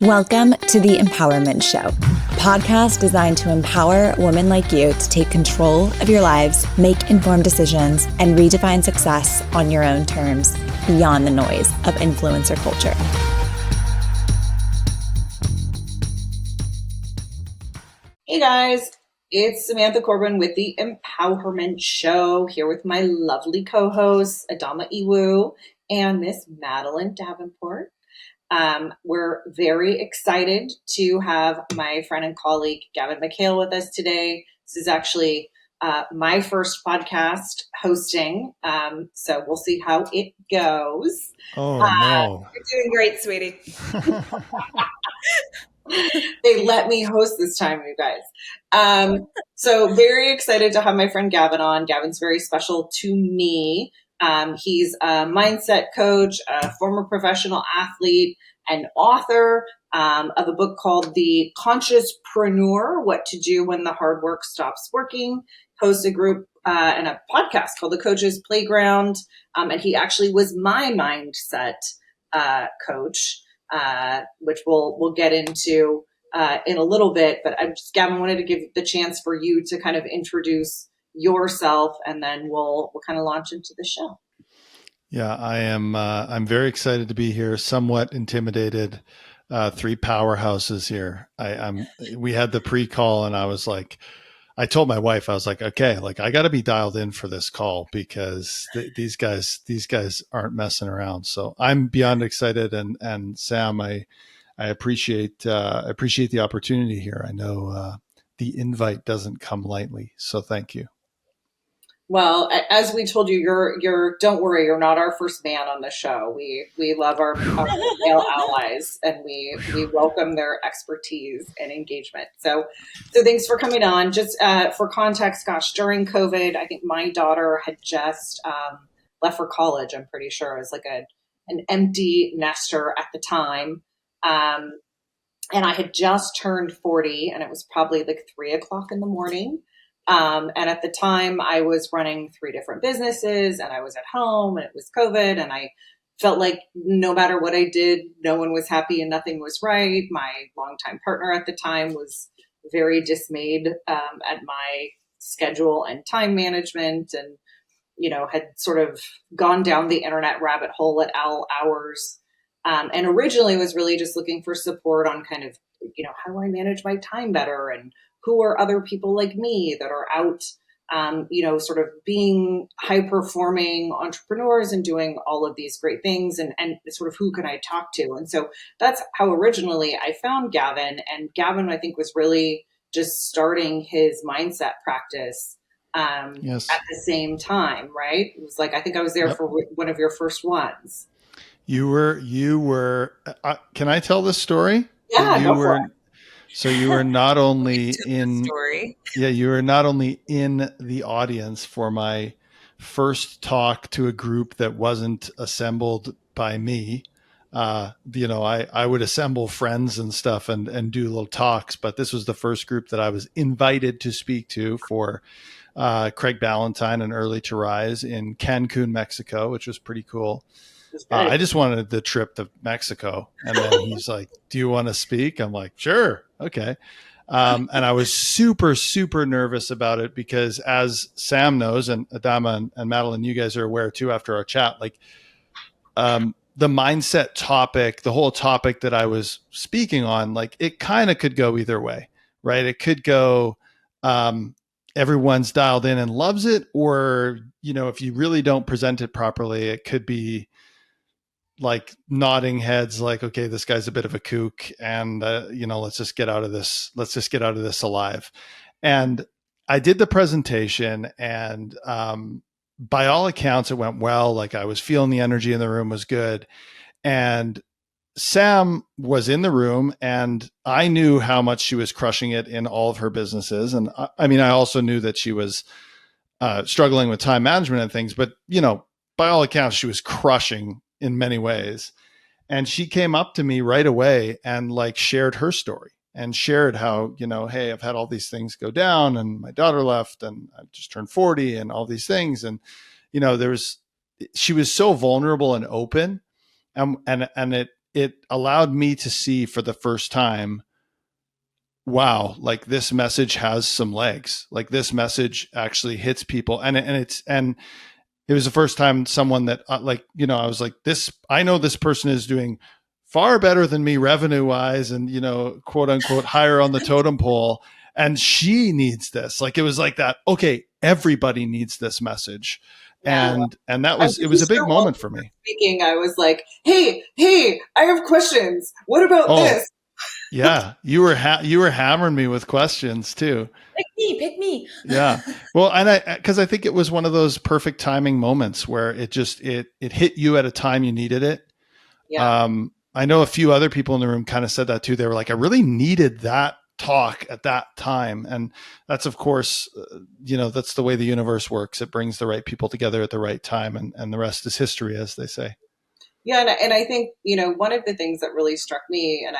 Welcome to the Empowerment Show, a podcast designed to empower women like you to take control of your lives, make informed decisions, and redefine success on your own terms, beyond the noise of influencer culture. Hey guys, it's Samantha Corbin with the Empowerment Show, here with my lovely co-hosts, Adama Iwu and Miss Madeline Davenport. We're very excited to have my friend and colleague, Gavin McHale, with us today. This is actually my first podcast hosting, so we'll see how it goes. Oh, no. You're doing great, sweetie. They let me host this time, you guys. So very excited to have my friend Gavin on. Gavin's very special to me. He's a mindset coach, a former professional athlete, and author of a book called The Consciouspreneur, What to Do When the Hard Work Stops Working. Hosts a group and a podcast called The Coach's Playground. And he actually was my mindset coach, which we'll get into in a little bit. But Gavin, wanted to give the chance for you to kind of introduce yourself, and then we'll kind of launch into the show. Yeah, I am. I'm very excited to be here. Somewhat intimidated. Three powerhouses here. We had the pre-call, and I was like, I told my wife, I was like, okay, like I got to be dialed in for this call because these guys aren't messing around. So I'm beyond excited. And Sam, I appreciate the opportunity here. I know the invite doesn't come lightly, so thank you. Well, as we told you, you're don't worry, you're not our first man on the show. We love our male allies, and we welcome their expertise and engagement. So thanks for coming on. Just for context, gosh, during COVID, I think my daughter had just left for college. I'm pretty sure it was like an empty nester at the time. And I had just turned 40, and it was probably like 3:00 in the morning. And at the time I was running 3 different businesses, and I was at home, and it was COVID, and I felt like no matter what I did, no one was happy and nothing was right. My longtime partner at the time was very dismayed at my schedule and time management, and, had sort of gone down the internet rabbit hole at all hours. And originally was really just looking for support on kind of, how do I manage my time better? And who are other people like me that are out, sort of being high performing entrepreneurs and doing all of these great things, and sort of who can I talk to? And so that's how originally I found Gavin. And Gavin, I think, was really just starting his mindset practice Yes. at the same time, right? It was like, I think I was there for one of your first ones. You were, can I tell this story? Yeah, go for it. So you were not only you were not only in the audience for my first talk to a group that wasn't assembled by me. I would assemble friends and stuff and do little talks, but this was the first group that I was invited to speak to for Craig Ballantyne and Early to Rise in Cancun, Mexico, which was pretty cool. I just wanted the trip to Mexico. And then he's like, do you want to speak? I'm like, sure. Okay. And I was super, super nervous about it because, as Sam knows, and Adama and Madeline, you guys are aware too, after our chat, like the mindset topic, the whole topic that I was speaking on, like it kind of could go either way, right? It could go, everyone's dialed in and loves it. Or, if you really don't present it properly, it could be like nodding heads, like, okay, this guy's a bit of a kook, and let's just get out of this. Let's just get out of this alive. And I did the presentation, and by all accounts, it went well. Like I was feeling the energy in the room was good, and Sam was in the room, and I knew how much she was crushing it in all of her businesses, and I also knew that she was struggling with time management and things, but by all accounts, she was crushing in many ways. And she came up to me right away and like shared her story and shared how, hey, I've had all these things go down, and my daughter left, and I just turned 40 and all these things. And, she was so vulnerable and open. And it it allowed me to see for the first time, wow, like this message has some legs. Like this message actually hits people. And it was the first time someone that I was like, I know this person is doing far better than me revenue wise and, quote unquote, higher on the totem pole. And she needs this. Like, it was like that. Okay. Everybody needs this message. Yeah. And it was a big moment for me. Speaking, I was like, Hey, I have questions. What about this? Yeah. You were hammering me with questions too. Pick me. Yeah. Well, because I think it was one of those perfect timing moments where it hit you at a time you needed it. Yeah. I know a few other people in the room kind of said that too. They were like, I really needed that talk at that time. And that's, of course, that's the way the universe works. It brings the right people together at the right time, and the rest is history, as they say. Yeah. And I think, one of the things that really struck me, and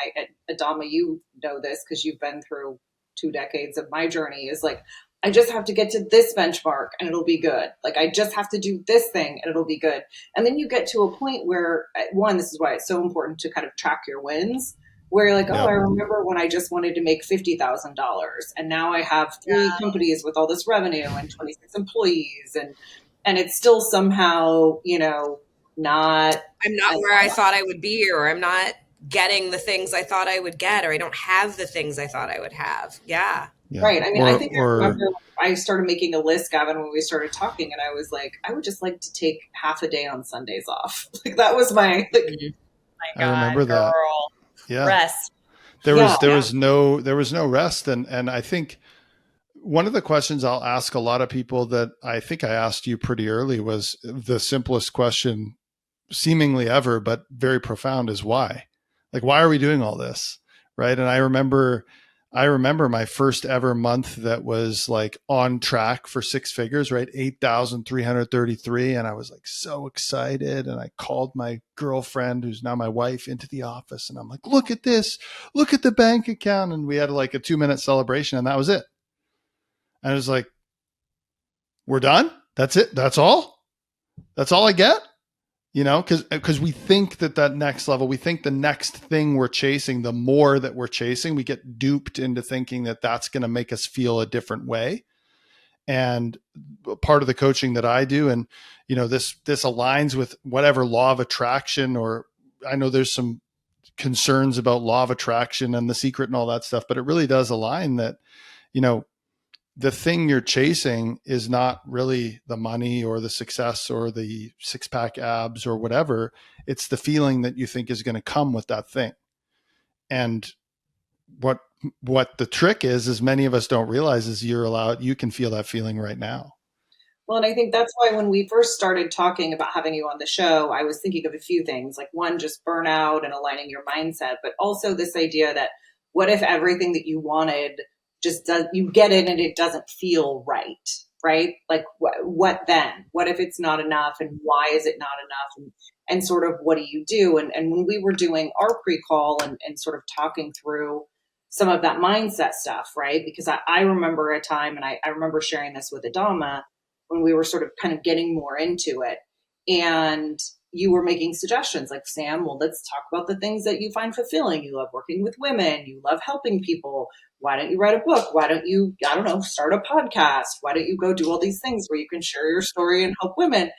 Adama, you know this because you've been through 2 decades of my journey, is like, I just have to get to this benchmark and it'll be good. Like, I just have to do this thing and it'll be good. And then you get to a point where, one, this is why it's so important to kind of track your wins, where you're like, I remember when I just wanted to make $50,000 and now I have 3 companies with all this revenue and 26 employees. And it's still somehow, not. I'm not where I thought I would be, or I'm not getting the things I thought I would get, or I don't have the things I thought I would have. Yeah. Right. I mean, I think I remember I started making a list, Gavin, when we started talking, and I was like, I would just like to take half a day on Sundays off. Like, that was my, my God, I remember girl. that. Yeah. Rest. There was no rest. And I think one of the questions I'll ask a lot of people that I think I asked you pretty early was the simplest question seemingly ever, but very profound, is why? Like, why are we doing all this? Right. And I remember my first ever month that was like on track for 6 figures, right? 8,333. And I was like so excited. And I called my girlfriend, who's now my wife, into the office. And I'm like, look at this, look at the bank account. And we had like a 2-minute celebration, and that was it. And I was like, we're done. That's it. That's all I get. Because we think that next level, we think the next thing we're chasing, the more that we're chasing, we get duped into thinking that that's going to make us feel a different way. And part of the coaching that I do, and, this aligns with whatever law of attraction, or I know there's some concerns about law of attraction and The Secret and all that stuff, but it really does align that, the thing you're chasing is not really the money or the success or the 6-pack abs or whatever. It's the feeling that you think is going to come with that thing. And what the trick is many of us don't realize is you can feel that feeling right now. Well, and I think that's why when we first started talking about having you on the show, I was thinking of a few things, like, one, just burnout and aligning your mindset, but also this idea that what if everything that you wanted you get it and it doesn't feel right? Like, what then? What if it's not enough, and why is it not enough? And sort of, what do you do? And when we were doing our pre-call and sort of talking through some of that mindset stuff, right? Because I remember a time, and I remember sharing this with Adama, when we were sort of kind of getting more into it, and you were making suggestions like, Sam, well, let's talk about the things that you find fulfilling. You love working with women. You love helping people. Why don't you write a book? Why don't you, I don't know, start a podcast? Why don't you go do all these things where you can share your story and help women?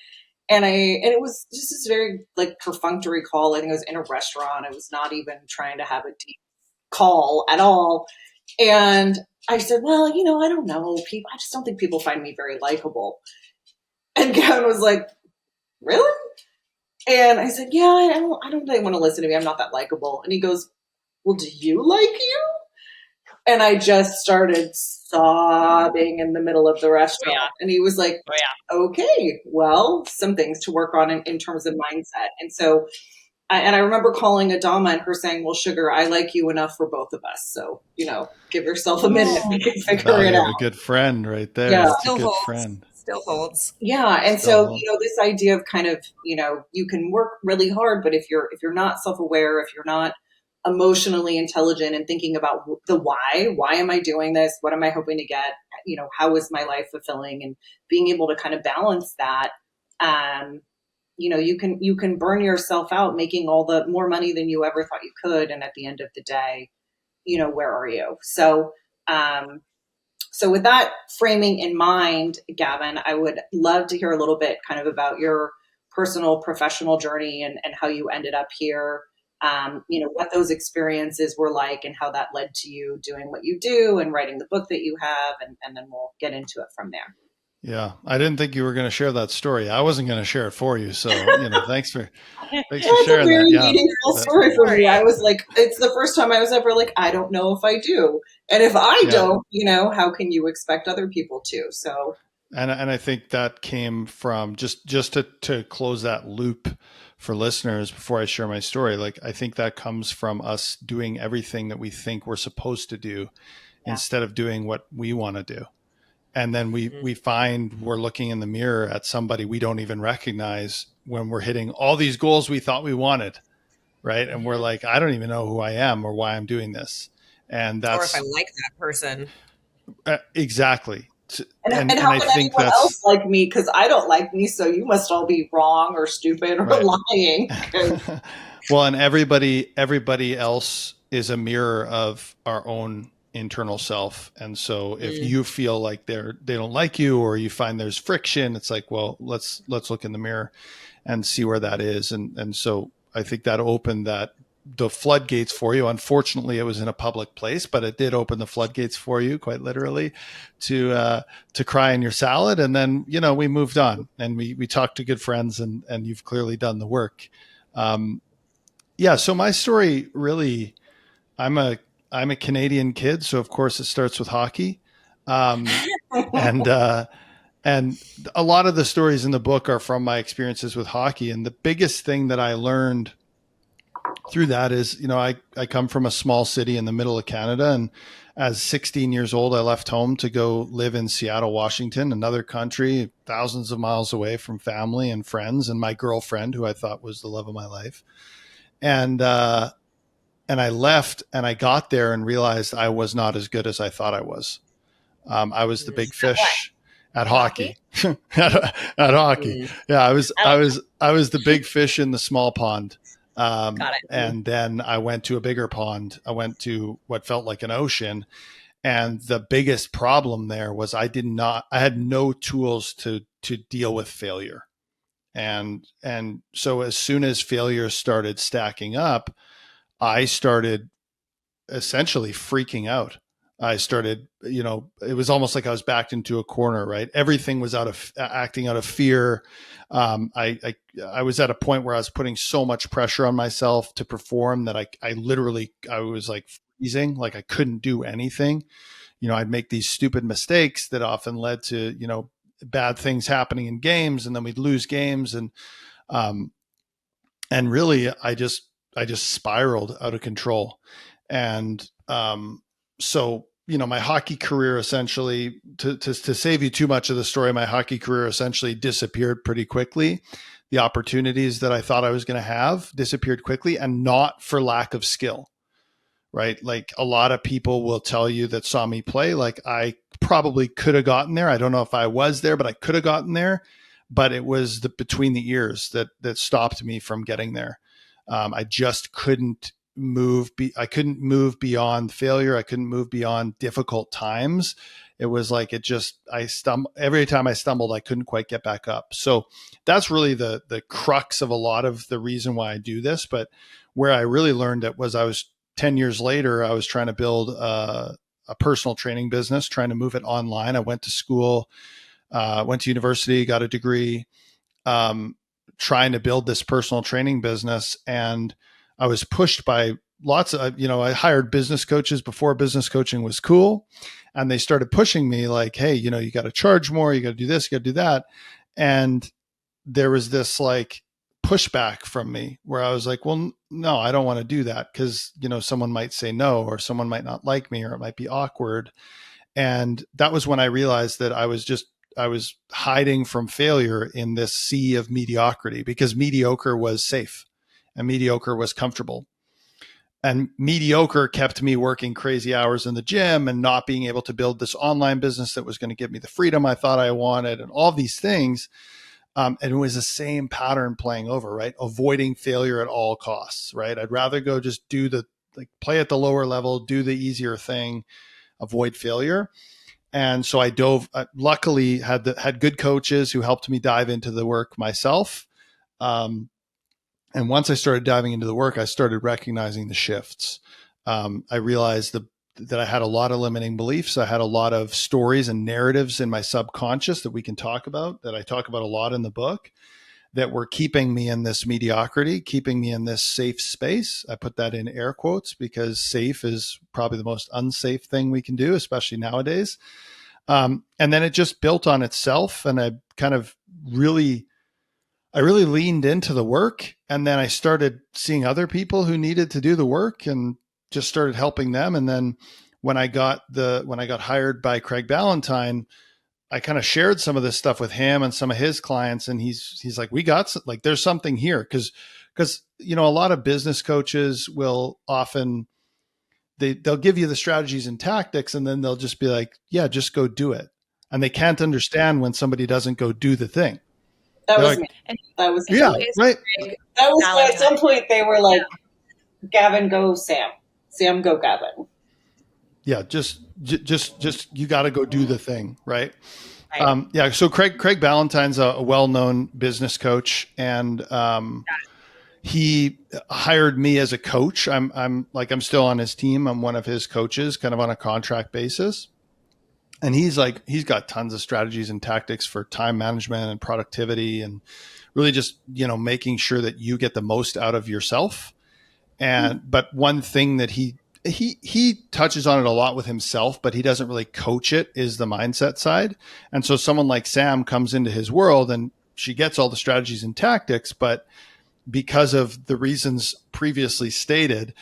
And it was just this very like perfunctory call. I think I was in a restaurant. I was not even trying to have a deep call at all. And I said, well, I don't know. I just don't think people find me very likable. And Gavin was like, really? And I said, yeah, I don't really want to listen to me. I'm not that likable. And he goes, well, do you like you? And I just started sobbing in the middle of the restaurant. Oh, yeah. And he was like, oh, yeah. Okay, well, some things to work on in terms of mindset. And so, I remember calling Adama and her saying, well, sugar, I like you enough for both of us. So, give yourself a minute. We can figure it out. A good friend right there. Yeah. Still a good friend. Still holds. Yeah. And so, this idea of kind of, you can work really hard, but if you're not self-aware, if you're not emotionally intelligent and thinking about the why am I doing this? What am I hoping to get? How is my life fulfilling? And being able to kind of balance that, you can burn yourself out making all the more money than you ever thought you could. And at the end of the day, where are you? So, so with that framing in mind, Gavin, I would love to hear a little bit kind of about your personal professional journey and how you ended up here. What those experiences were like and how that led to you doing what you do and writing the book that you have. And then we'll get into it from there. Yeah. I didn't think you were going to share that story. I wasn't going to share it for you. So, thanks for sharing that. It's a very meaningful story for me. I was like, it's the first time I was ever like, I don't know if I do. And if I don't, how can you expect other people to? So. And I think that came from just to close that loop for listeners before I share my story. Like, I think that comes from us doing everything that we think we're supposed to do instead of doing what we want to do. And then we find we're looking in the mirror at somebody we don't even recognize when we're hitting all these goals we thought we wanted. Right. And we're like, I don't even know who I am or why I'm doing this. And that's, or if I like that person. Exactly. And how can anyone else like me? Because I don't like me. So you must all be wrong or stupid or lying. Well, and everybody else is a mirror of our own internal self. And so if you feel like they don't like you, or you find there's friction, it's like, well, let's look in the mirror and see where that is. And so I think that opened the floodgates for you. Unfortunately, it was in a public place, but it did open the floodgates for you, quite literally, to cry in your salad. And then, we moved on and we talked to good friends, and you've clearly done the work. So my story really, I'm a Canadian kid. So of course it starts with hockey. And a lot of the stories in the book are from my experiences with hockey. And the biggest thing that I learned through that is, I come from a small city in the middle of Canada. And as 16 years old, I left home to go live in Seattle, Washington, another country, thousands of miles away from family and friends and my girlfriend, who I thought was the love of my life. And I left, and I got there and realized I was not as good as I thought I was. I was the big fish at hockey. at hockey. Yeah, I was the big fish in the small pond. Got it. And then I went to a bigger pond. I went to what felt like an ocean. And the biggest problem there was I had no tools to deal with failure. And so as soon as failure started stacking up, I started essentially freaking out. I started, it was almost like I was backed into a corner, right? Everything was acting out of fear. I was at a point where I was putting so much pressure on myself to perform that I was like freezing, like I couldn't do anything. I'd make these stupid mistakes that often led to, bad things happening in games, and then we'd lose games. And really I just spiraled out of control. And, so, my hockey career essentially, to save you too much of the story, my hockey career essentially disappeared pretty quickly. The opportunities that I thought I was going to have disappeared quickly, and not for lack of skill, right? Like, a lot of people will tell you that saw me play, like I probably could have gotten there. I don't know if I was there, but I could have gotten there. But it was between the ears that stopped me from getting there. I just couldn't move. I couldn't move beyond failure. I couldn't move beyond difficult times. It was like every time I stumbled, I couldn't quite get back up. So that's really the crux of a lot of the reason why I do this. But where I really learned it was 10 years later, I was trying to build a personal training business, trying to move it online. I went to school, went to university, got a degree, trying to build this personal training business. And I was pushed by lots of, I hired business coaches before business coaching was cool. And they started pushing me like, hey, you got to charge more, you got to do this, you got to do that. And there was this like pushback from me where I was like, well, no, I don't want to do that because, someone might say no, or someone might not like me, or it might be awkward. And that was when I realized that I was hiding from failure in this sea of mediocrity, because mediocre was safe and mediocre was comfortable. And mediocre kept me working crazy hours in the gym and not being able to build this online business that was going to give me the freedom I thought I wanted, and all these things. And it was the same pattern playing over, right? Avoiding failure at all costs, right? I'd rather go just play at the lower level, do the easier thing, avoid failure. And so I dove, luckily had good coaches who helped me dive into the work myself. And once I started diving into the work, I started recognizing the shifts. I realized that I had a lot of limiting beliefs. I had a lot of stories and narratives in my subconscious that we can talk about, that I talk about a lot in the book, that were keeping me in this mediocrity, keeping me in this safe space. I put that in air quotes because safe is probably the most unsafe thing we can do, especially nowadays. And then it just built on itself. And I really leaned into the work. And then I started seeing other people who needed to do the work and just started helping them. And then when I got hired by Craig Ballantyne, I kind of shared some of this stuff with him and some of his clients. And he's like, there's something here. Cause a lot of business coaches will often, they'll give you the strategies and tactics, and then they'll just be like, yeah, just go do it. And they can't understand when somebody doesn't go do the thing. That was me. That was yeah, right. That was at some point they were like, Gavin, go Sam. Sam, go Gavin. Yeah, just you got to go do the thing, right? Yeah. So Craig Ballantyne's a well-known business coach, and he hired me as a coach. I'm still on his team. I'm one of his coaches, kind of on a contract basis. And he's got tons of strategies and tactics for time management and productivity, and really just, making sure that you get the most out of yourself. But one thing that he touches on it a lot with himself, but he doesn't really coach it, is the mindset side. And so someone like Sam comes into his world and she gets all the strategies and tactics, but because of the reasons previously stated,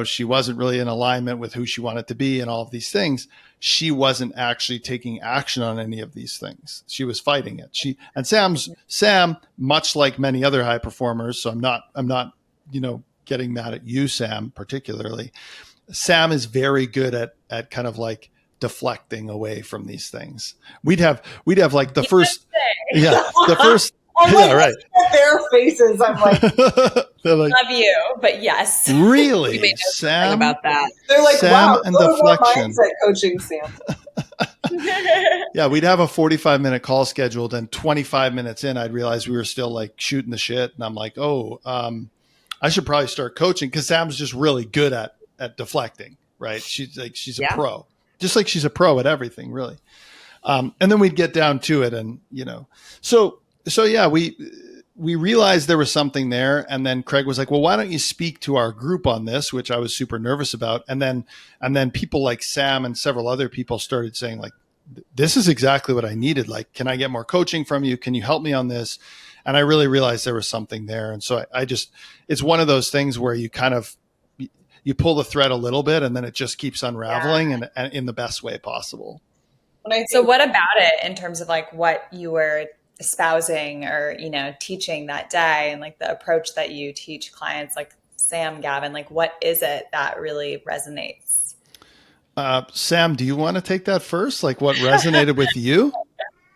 she wasn't really in alignment with who she wanted to be and all of these things. She wasn't actually taking action on any of these things. She was fighting it. Sam, much like many other high performers. So I'm not, getting mad at you, Sam, particularly. Sam is very good at kind of like deflecting away from these things. We'd have like the first. Yeah, right. At their faces, I'm like, like, love you, but yes. Really? We made no Sam about that. They're like, Sam wow, and deflection. Mindset coaching, Sam. Yeah, we'd have a 45-minute call scheduled, and 25 minutes in, I'd realize we were still like shooting the shit. And I'm like, I should probably start coaching, because Sam's just really good at deflecting, right? She's a pro, just like she's a pro at everything, really. And then we'd get down to it, and so yeah, we realized there was something there. And then Craig was like, well, why don't you speak to our group on this, which I was super nervous about. And then people like Sam and several other people started saying, like, this is exactly what I needed. Like, can I get more coaching from you? Can you help me on this? And I really realized there was something there. And so it's one of those things where you kind of, you pull the thread a little bit, and then it just keeps unraveling and in the best way possible. So what about it in terms of like what you were espousing or, teaching that day, and like the approach that you teach clients like Sam, Gavin, like what is it that really resonates? Sam, do you want to take that first? Like, what resonated with you?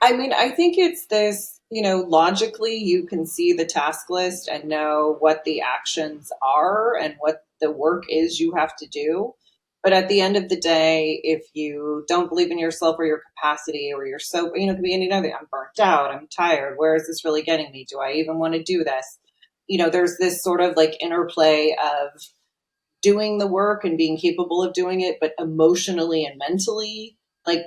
I mean, I think it's this, logically you can see the task list and know what the actions are and what the work is you have to do. But at the end of the day, if you don't believe in yourself or your capacity, or you're so, it could be any other, I'm burnt out, I'm tired, where is this really getting me? Do I even want to do this? There's this sort of like interplay of doing the work and being capable of doing it, but emotionally and mentally, like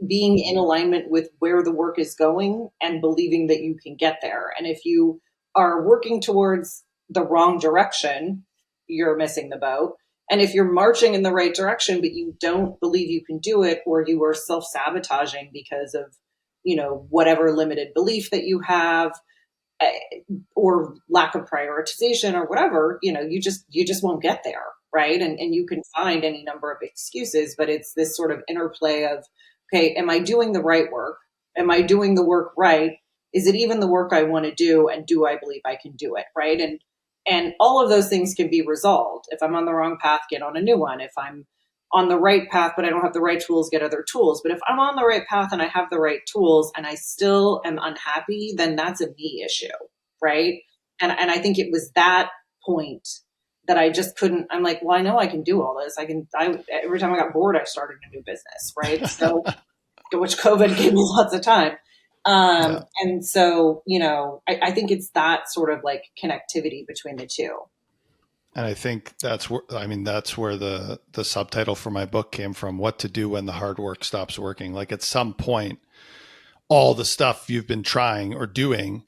being in alignment with where the work is going and believing that you can get there. And if you are working towards the wrong direction, you're missing the boat. And if you're marching in the right direction, but you don't believe you can do it, or you are self-sabotaging because of, whatever limited belief that you have, or lack of prioritization or whatever, you just won't get there. Right. And you can find any number of excuses, but it's this sort of interplay of, okay, am I doing the right work? Am I doing the work right? Is it even the work I want to do? And do I believe I can do it? Right. And all of those things can be resolved. If I'm on the wrong path, get on a new one. If I'm, on the right path, but I don't have the right tools, get other tools. But if I'm on the right path and I have the right tools and I still am unhappy, then that's a me issue, right? And I think it was that point that I just couldn't. I'm like, well, I know I can do all this. Every time I got bored, I started a new business, right? So, which COVID gave me lots of time. And so, I think it's that sort of like connectivity between the two. And I think that's where the subtitle for my book came from: What to Do When the Hard Work Stops Working. Like at some point, all the stuff you've been trying or doing,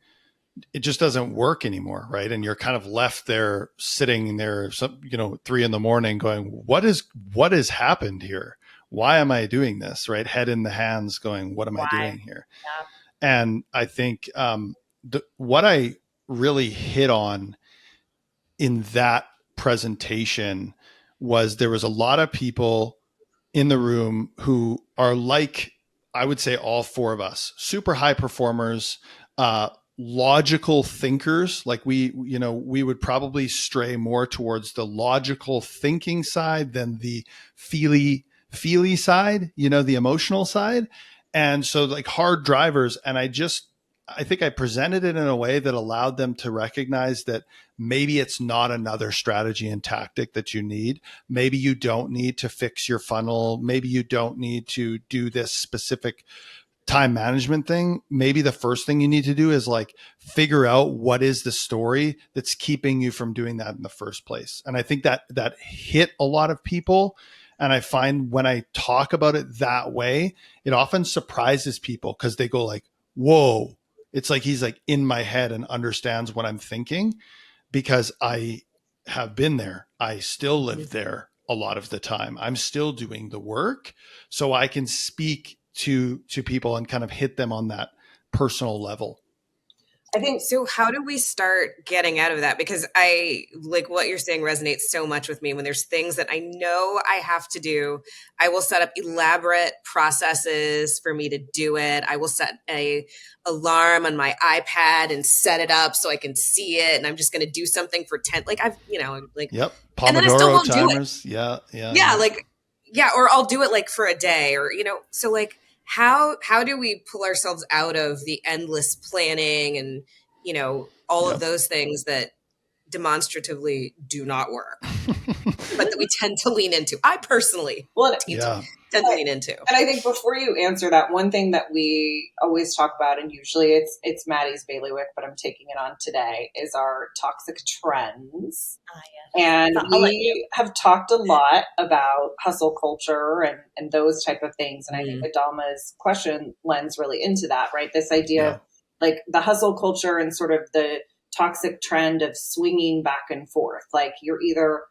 it just doesn't work anymore, right? And you're kind of left there sitting there, 3 a.m. going, what has happened here? Why am I doing this? Right? Head in the hands going, what am I doing here? Yeah. And I think what I really hit on in that presentation was there was a lot of people in the room who are like, I would say all four of us, super high performers, logical thinkers. Like we would probably stray more towards the logical thinking side than the feely side, the emotional side. And so like hard drivers. And I think I presented it in a way that allowed them to recognize that maybe it's not another strategy and tactic that you need. Maybe you don't need to fix your funnel. Maybe you don't need to do this specific time management thing. Maybe the first thing you need to do is like figure out what is the story that's keeping you from doing that in the first place. And I think that hit a lot of people. And I find when I talk about it that way, it often surprises people because they go like, whoa, it's like he's like in my head and understands what I'm thinking, because I have been there. I still live there a lot of the time. I'm still doing the work, so I can speak to people and kind of hit them on that personal level. I think so. How do we start getting out of that? Because I like what you're saying resonates so much with me. When there's things that I know I have to do, I will set up elaborate processes for me to do it. I will set a alarm on my iPad and set it up so I can see it. And I'm just going to do something for 10, like I've, like, yep. Pomodoro and then I still won't timers. Do it. Yeah. Or I'll do it like for a day or, so like, how do we pull ourselves out of the endless planning and, all of those things that demonstratively do not work, but that we tend to lean into? I personally tend to lean into. And I think before you answer that, one thing that we always talk about, and usually it's Maddie's bailiwick, but I'm taking it on today, is our toxic trends. And we have talked a lot about hustle culture and those type of things. And I think Adama's question lends really into that, right? This idea of like the hustle culture and sort of the toxic trend of swinging back and forth. Like you're either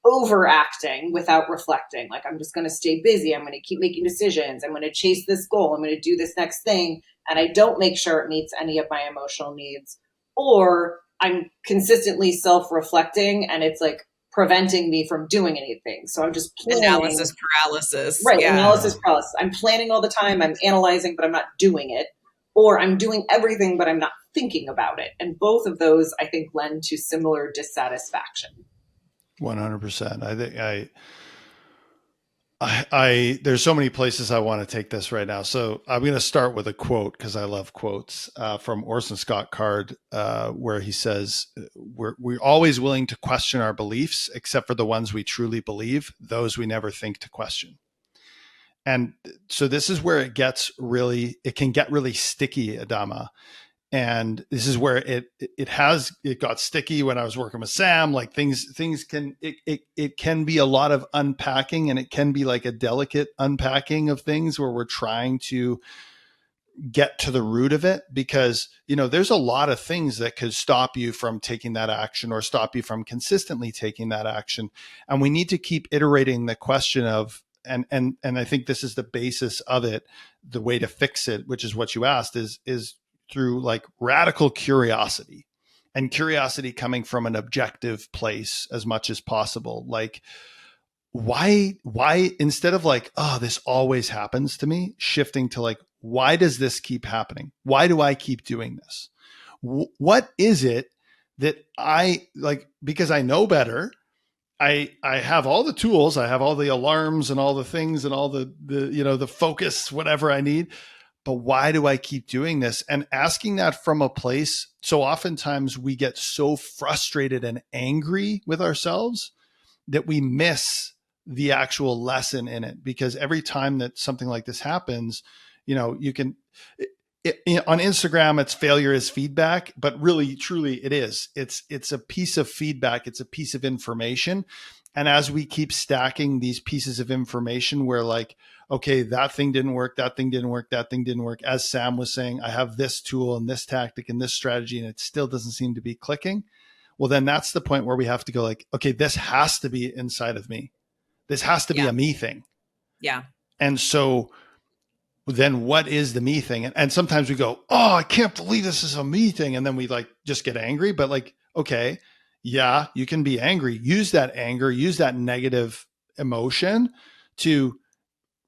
overacting without reflecting. Like, I'm just going to stay busy. I'm going to keep making decisions. I'm going to chase this goal. I'm going to do this next thing. And I don't make sure it meets any of my emotional needs. Or I'm consistently self-reflecting and it's like preventing me from doing anything. So I'm just planning. Analysis paralysis. Right. Yeah. Analysis paralysis. I'm planning all the time. I'm analyzing, but I'm not doing it. Or I'm doing everything, but I'm not thinking about it. And both of those, I think, lend to similar dissatisfaction. 100%. I think I there's so many places I want to take this right now. So I'm going to start with a quote because I love quotes from Orson Scott Card, where he says, we're always willing to question our beliefs, except for the ones we truly believe. Those we never think to question. And so this is where it can get really sticky, Adama. And this is where it got sticky when I was working with Sam. Like things can, it can be a lot of unpacking, and it can be like a delicate unpacking of things where we're trying to get to the root of it, because, there's a lot of things that could stop you from taking that action or stop you from consistently taking that action. And we need to keep iterating the question of, and I think this is the basis of it. The way to fix it, which is what you asked, is through like radical curiosity, and curiosity coming from an objective place as much as possible. Like, why, instead of like, oh, this always happens to me, shifting to like, why does this keep happening? Why do I keep doing this? What is it that I like? Because I know better, I have all the tools, I have all the alarms and all the things and all the the focus, whatever I need. But why do I keep doing this? And asking that from a place. So oftentimes we get so frustrated and angry with ourselves that we miss the actual lesson in it, because every time that something like this happens, you can, on Instagram, it's failure is feedback, but really, truly it is. It's a piece of feedback. It's a piece of information. And as we keep stacking these pieces of information, we're like, okay, that thing didn't work. That thing didn't work. That thing didn't work. As Sam was saying, I have this tool and this tactic and this strategy, and it still doesn't seem to be clicking. Well, then that's the point where we have to go like, okay, this has to be inside of me. This has to be a me thing. Yeah. And so then what is the me thing? And sometimes we go, oh, I can't believe this is a me thing. And then we like just get angry, but like, okay, yeah, you can be angry. Use that anger, use that negative emotion to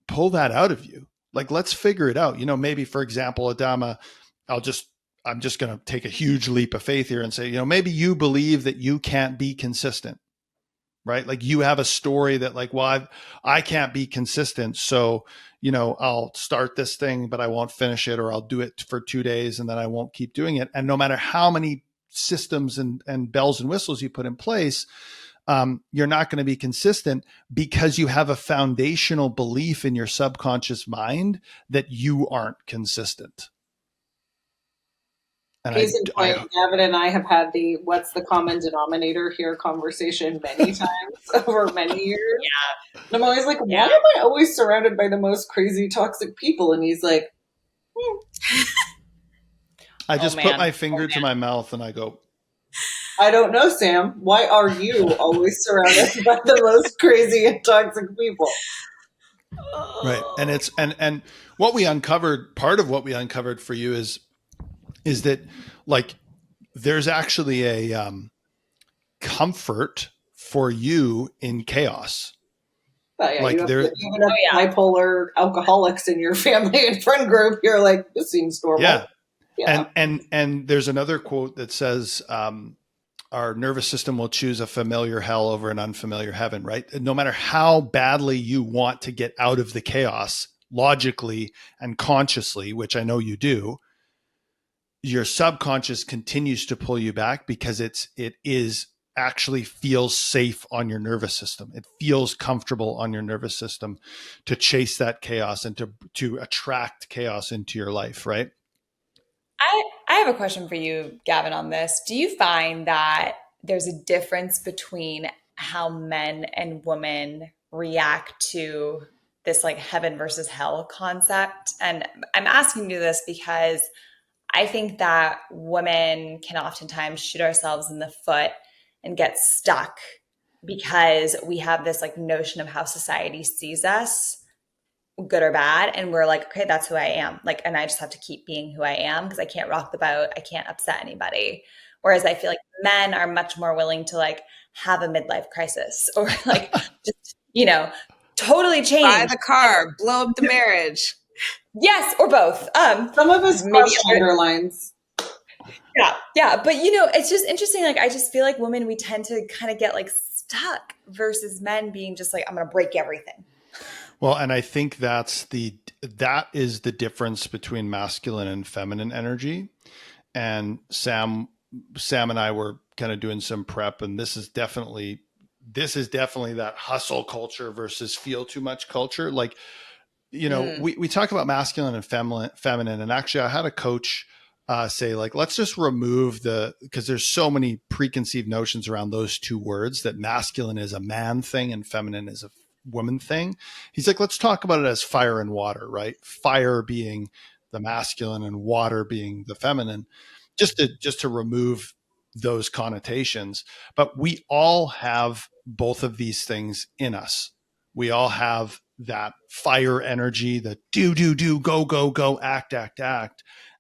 pull that out of you. Like, let's figure it out. Maybe for example, Adama, I'm just going to take a huge leap of faith here and say, maybe you believe that you can't be consistent, right? Like you have a story that like, well, I can't be consistent. So, I'll start this thing, but I won't finish it, or I'll do it for 2 days and then I won't keep doing it. And no matter how many systems and bells and whistles you put in place, you're not going to be consistent because you have a foundational belief in your subconscious mind that you aren't consistent. Case in point, Gavin and I have had the what's the common denominator here conversation many times over many years. Yeah. And I'm always like, why am I always surrounded by the most crazy, toxic people? And he's like, I just put my finger to my mouth and I go, I don't know, Sam. Why are you always surrounded by the most crazy and toxic people? Right. And it's and what we uncovered, part of what we uncovered for you is that like there's actually a comfort for you in chaos. Oh, yeah, like there's even bipolar alcoholics in your family and friend group. You're like, this seems normal. Yeah. And there's another quote that says, our nervous system will choose a familiar hell over an unfamiliar heaven, right? No matter how badly you want to get out of the chaos, logically and consciously, which I know you do, your subconscious continues to pull you back because it is actually feels safe on your nervous system. It feels comfortable on your nervous system to chase that chaos and to attract chaos into your life, right? I have a question for you, Gavin, on this. Do you find that there's a difference between how men and women react to this like heaven versus hell concept? And I'm asking you this because I think that women can oftentimes shoot ourselves in the foot and get stuck because we have this like notion of how society sees us, good or bad. And we're like, okay, that's who I am. Like, and I just have to keep being who I am because I can't rock the boat. I can't upset anybody. Whereas I feel like men are much more willing to like have a midlife crisis or like just, totally change. Buy the car, blow up the marriage. Yes, or both. Some of us maybe underlines. Yeah. But it's just interesting. Like, I just feel like women, we tend to kind of get like stuck versus men being just like, I'm going to break everything. Well, and I think that is the difference between masculine and feminine energy. And Sam and I were kind of doing some prep, and this is definitely that hustle culture versus feel too much culture. Like, we talk about masculine and feminine, and actually I had a coach say like, let's just remove because there's so many preconceived notions around those two words, that masculine is a man thing and feminine is a woman thing. He's like, let's talk about it as fire and water, right? Fire being the masculine and water being the feminine, just to remove those connotations. But we all have both of these things in us. We all have that fire energy, the do, go, act.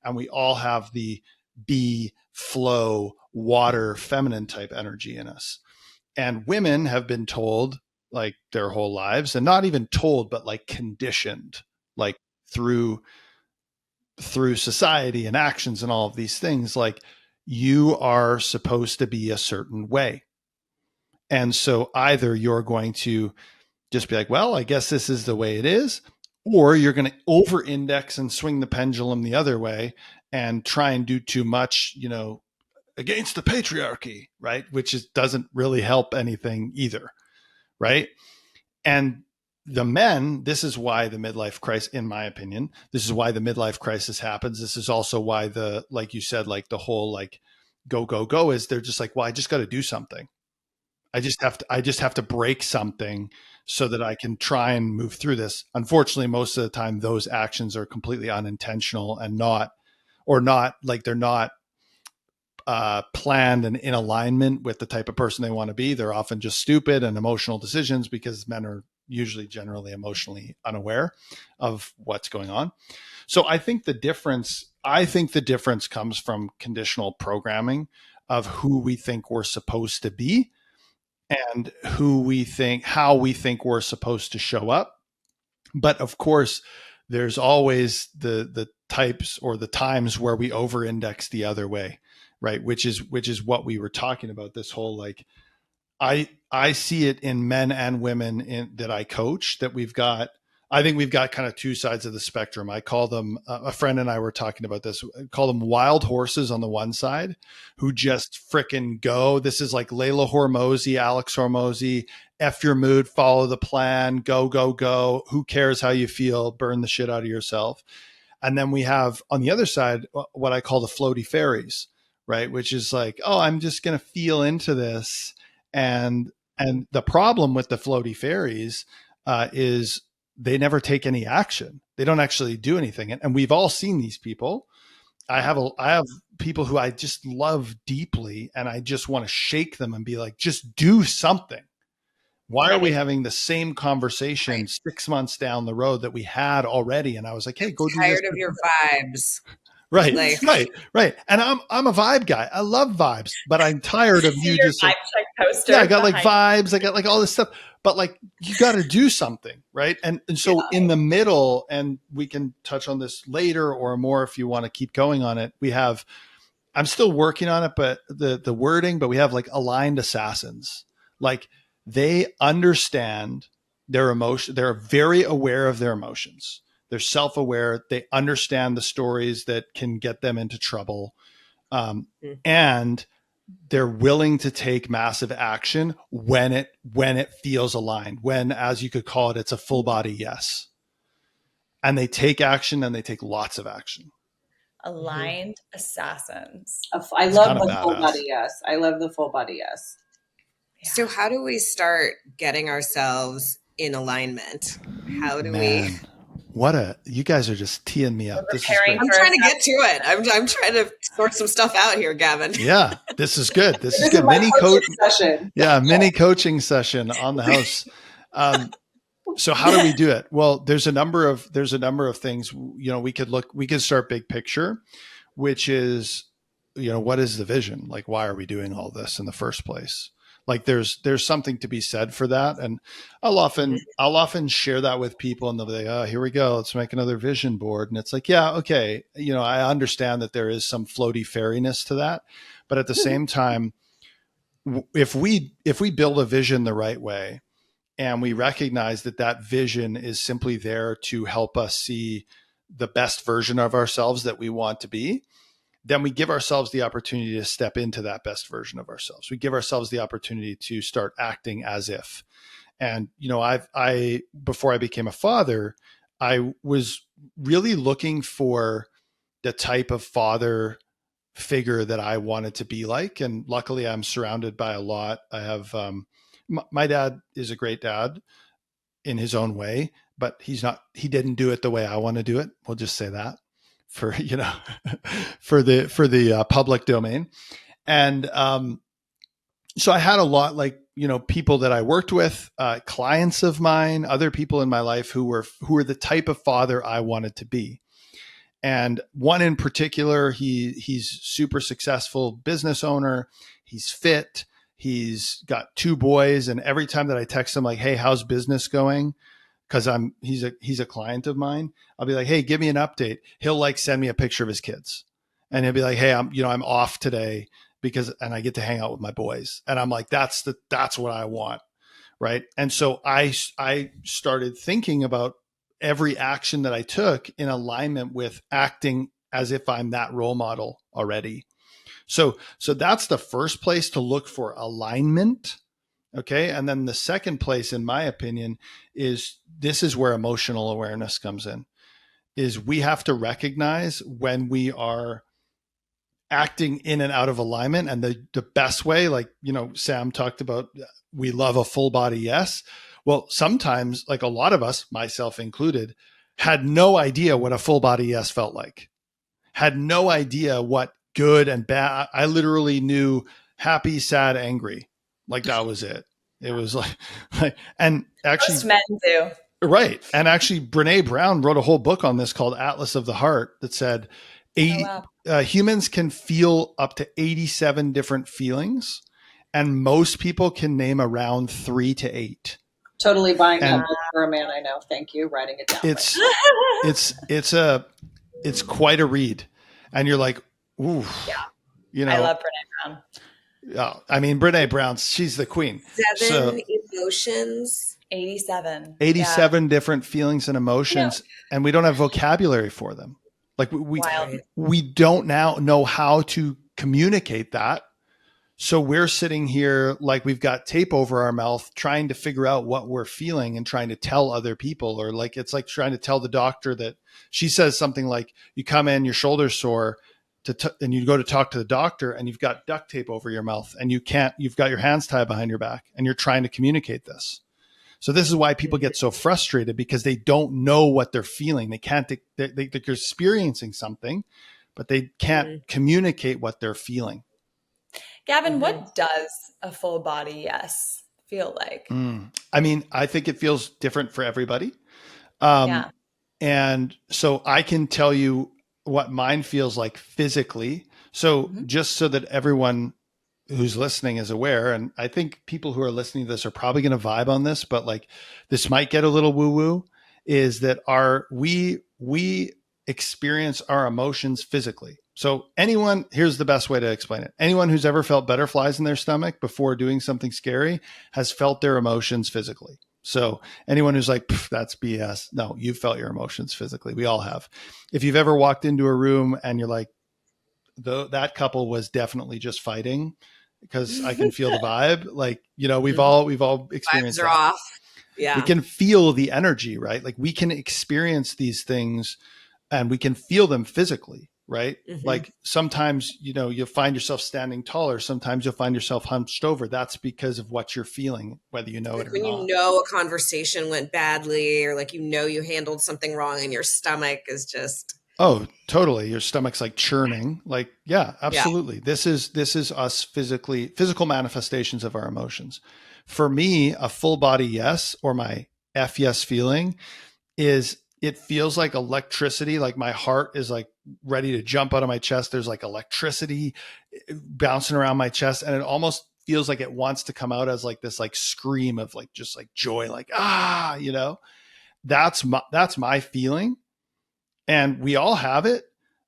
And we all have the be, flow, water, feminine type energy in us. And women have been told like their whole lives, and not even told, but like conditioned, like through society and actions and all of these things, like you are supposed to be a certain way. And so either you're going to just be like, well, I guess this is the way it is, or you're going to over index and swing the pendulum the other way and try and do too much, against the patriarchy, right? Which doesn't really help anything either, right? And the men, this is why the midlife crisis, in my opinion, this is why the midlife crisis happens. This is also why like you said, like the whole like go, go, go is they're just like, well, I just got to do something. I just have to break something so that I can try and move through this. Unfortunately, most of the time those actions are completely unintentional and not like they're not planned and in alignment with the type of person they want to be. They're often just stupid and emotional decisions because men are usually generally emotionally unaware of what's going on. So I think the difference comes from conditional programming of who we think we're supposed to be and how we think we're supposed to show up. But of course, there's always the types or the times where we over-index the other way, right? Which is what we were talking about. This whole like, I see it in men and women that I coach that I think we've got kind of two sides of the spectrum. I call them, a friend and I were talking about this, I call them wild horses on the one side who just fricking go. This is like Layla Hormozy, Alex Hormozy, F your mood, follow the plan, go, go, go. Who cares how you feel? Burn the shit out of yourself. And then we have on the other side, what I call the floaty fairies, right? Which is like, oh, I'm just going to feel into this. And the problem with the floaty fairies is they never take any action. They don't actually do anything. And we've all seen these people. I have people who I just love deeply and I just want to shake them and be like, just do something. Why are we having the same conversation 6 months down the road that we had already? And I was like, hey, go do this. Tired of your vibes. Right, right. And I'm a vibe guy. I love vibes, but I'm tired of you just like, yeah, I got like vibes. I got like all this stuff, but like you got to do something, right? And so in the middle, and we can touch on this later or more if you want to keep going on it. I'm still working on it, but the wording, but we have like aligned assassins. Like they understand their emotion. They're very aware of their emotions. They're self-aware. They understand the stories that can get them into trouble. And they're willing to take massive action when it feels aligned, when, as you could call it, it's a full body yes. And they take action and they take lots of action. Aligned assassins. I love the full body yes. I love the full body yes. Yeah. So how do we start getting ourselves in alignment? How do we... you guys are just teeing me up. This is great. I'm trying to get to it. I'm trying to sort some stuff out here, Gavin. Yeah, this is good. This is good. Mini coaching session. Yeah, mini coaching session on the house. So how do we do it? Well, there's a number of things, we could start big picture, which is, what is the vision? Like, why are we doing all this in the first place? Like there's something to be said for that. And I'll often share that with people and they'll be like, oh, here we go. Let's make another vision board. And it's like, yeah, okay. I understand that there is some floaty fairiness to that, but at the same time, if we build a vision the right way and we recognize that vision is simply there to help us see the best version of ourselves that we want to be, then we give ourselves the opportunity to step into that best version of ourselves. We give ourselves the opportunity to start acting as if. And, I before I became a father, I was really looking for the type of father figure that I wanted to be like. And luckily I'm surrounded by a lot. I have, my dad is a great dad in his own way, but he didn't do it the way I want to do it. We'll just say that. For the public domain. And so I had a lot like, people that I worked with, clients of mine, other people in my life who were the type of father I wanted to be. And one in particular, he's super successful business owner. He's fit. He's got 2 boys. And every time that I text him like, hey, how's business going? Cause he's a client of mine. I'll be like, hey, give me an update. He'll like send me a picture of his kids and he'll be like, hey, I'm off today and I get to hang out with my boys. And I'm like, that's what I want. Right. And so I started thinking about every action that I took in alignment with acting as if I'm that role model already. So that's the first place to look for alignment. Okay. And then the second place, in my opinion, is this is where emotional awareness comes in, is we have to recognize when we are acting in and out of alignment. And the best way, like, Sam talked about, we love a full body yes. Well, sometimes, like a lot of us, myself included, had no idea what a full body yes felt like, had no idea what good and bad. I literally knew happy, sad, angry. Like that was it. It was like and actually most men do. Right. And actually Brene Brown wrote a whole book on this called Atlas of the Heart that said humans can feel up to 87 different feelings, and most people can name around 3 to 8. Totally buying that book for a man I know. Thank you. Writing it down. It's quite a read. And you're like, ooh. Yeah. I love Brene Brown. Yeah. I mean, Brene Brown, she's the queen. 7 emotions. 87 different feelings and emotions. And we don't have vocabulary for them. Like we don't now know how to communicate that. So we're sitting here like we've got tape over our mouth, trying to figure out what we're feeling and trying to tell other people, or like, it's like trying to tell the doctor that she says something like, you come in, your shoulder's sore and you go to talk to the doctor and you've got duct tape over your mouth and you've got your hands tied behind your back and you're trying to communicate this. So this is why people get so frustrated, because they don't know what they're feeling. They can't, they're experiencing something, but they can't communicate what they're feeling. Gavin, what does a full body yes feel like? I mean, I think it feels different for everybody. And so I can tell you what mine feels like physically. So just so that everyone who's listening is aware, and I think people who are listening to this are probably going to vibe on this, but like this might get a little woo-woo, is that we experience our emotions physically. So here's the best way to explain it. Anyone who's ever felt butterflies in their stomach before doing something scary has felt their emotions physically. So anyone who's like, that's BS. No, you've felt your emotions physically. We all have. If you've ever walked into a room and you're like, that couple was definitely just fighting because I can feel the vibe. Like, we've all experienced vibes are that. off. Yeah. We can feel the energy, right? Like we can experience these things and we can feel them physically, right? Like sometimes, you'll find yourself standing taller. Sometimes you'll find yourself hunched over. That's because of what you're feeling, whether you know it or when not. A conversation went badly, or like, you handled something wrong and your stomach is just... Oh, totally. Your stomach's like churning. Like, yeah, absolutely. Yeah. This is us physical manifestations of our emotions. For me, a full body yes, or my F yes feeling, is it feels like electricity. Like my heart is like ready to jump out of my chest. There's like electricity bouncing around my chest, and it almost feels like it wants to come out as like this like scream of like just like joy, like that's my feeling. And we all have it.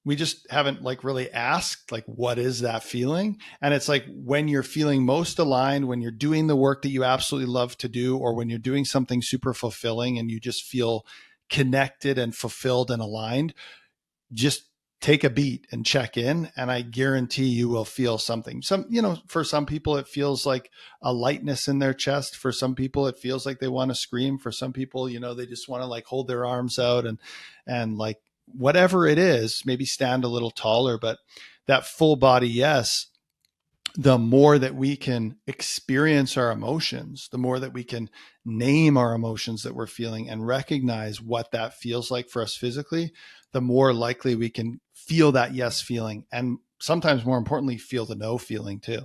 We just haven't like really asked, like, what is that feeling? And it's like when you're feeling most aligned, when you're doing the work that you absolutely love to do, or when you're doing something super fulfilling and you just feel connected and fulfilled and aligned, just take a beat and check in. And I guarantee you will feel something. For some people, it feels like a lightness in their chest. For some people, it feels like they want to scream. For some people, they just want to like hold their arms out and like, whatever it is, maybe stand a little taller. But that full body yes, the more that we can experience our emotions, the more that we can name our emotions that we're feeling and recognize what that feels like for us physically, the more likely we can feel that yes feeling. And sometimes more importantly, feel the no feeling too.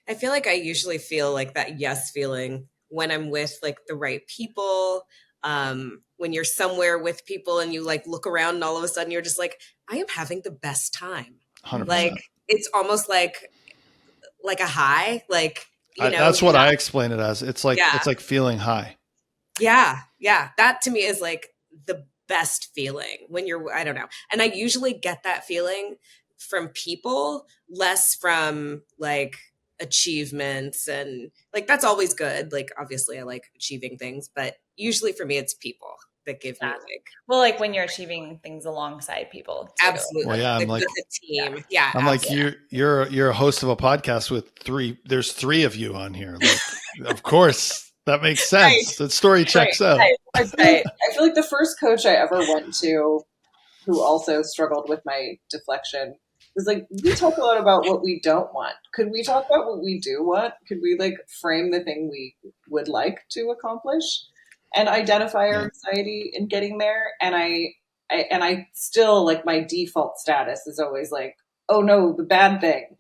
I feel like I usually feel like that yes feeling when I'm with like the right people. When you're somewhere with people and you like look around and all of a sudden you're just like, I am having the best time. 100%. Like it's almost like a high, like, that's what I explain it as. It's like, it's like feeling high. Yeah. Yeah. That to me is like the best feeling when I don't know. And I usually get that feeling from people, less from like achievements, and like that's always good. Like obviously I like achieving things, but usually for me it's people that give me like, well, like when you're achieving things alongside people too. Absolutely. Well, yeah, I'm like like with the team. Yeah, I'm like absolutely. you're a host of a podcast with there's three of you on here. Like, of course that makes sense. The story checks out. Right. I feel like the first coach I ever went to who also struggled with my deflection was like, we talk a lot about what we don't want. Could we talk about what we do want? Could we like frame the thing we would like to accomplish and identify our anxiety in getting there? And I still, like, my default status is always like, oh no, the bad thing.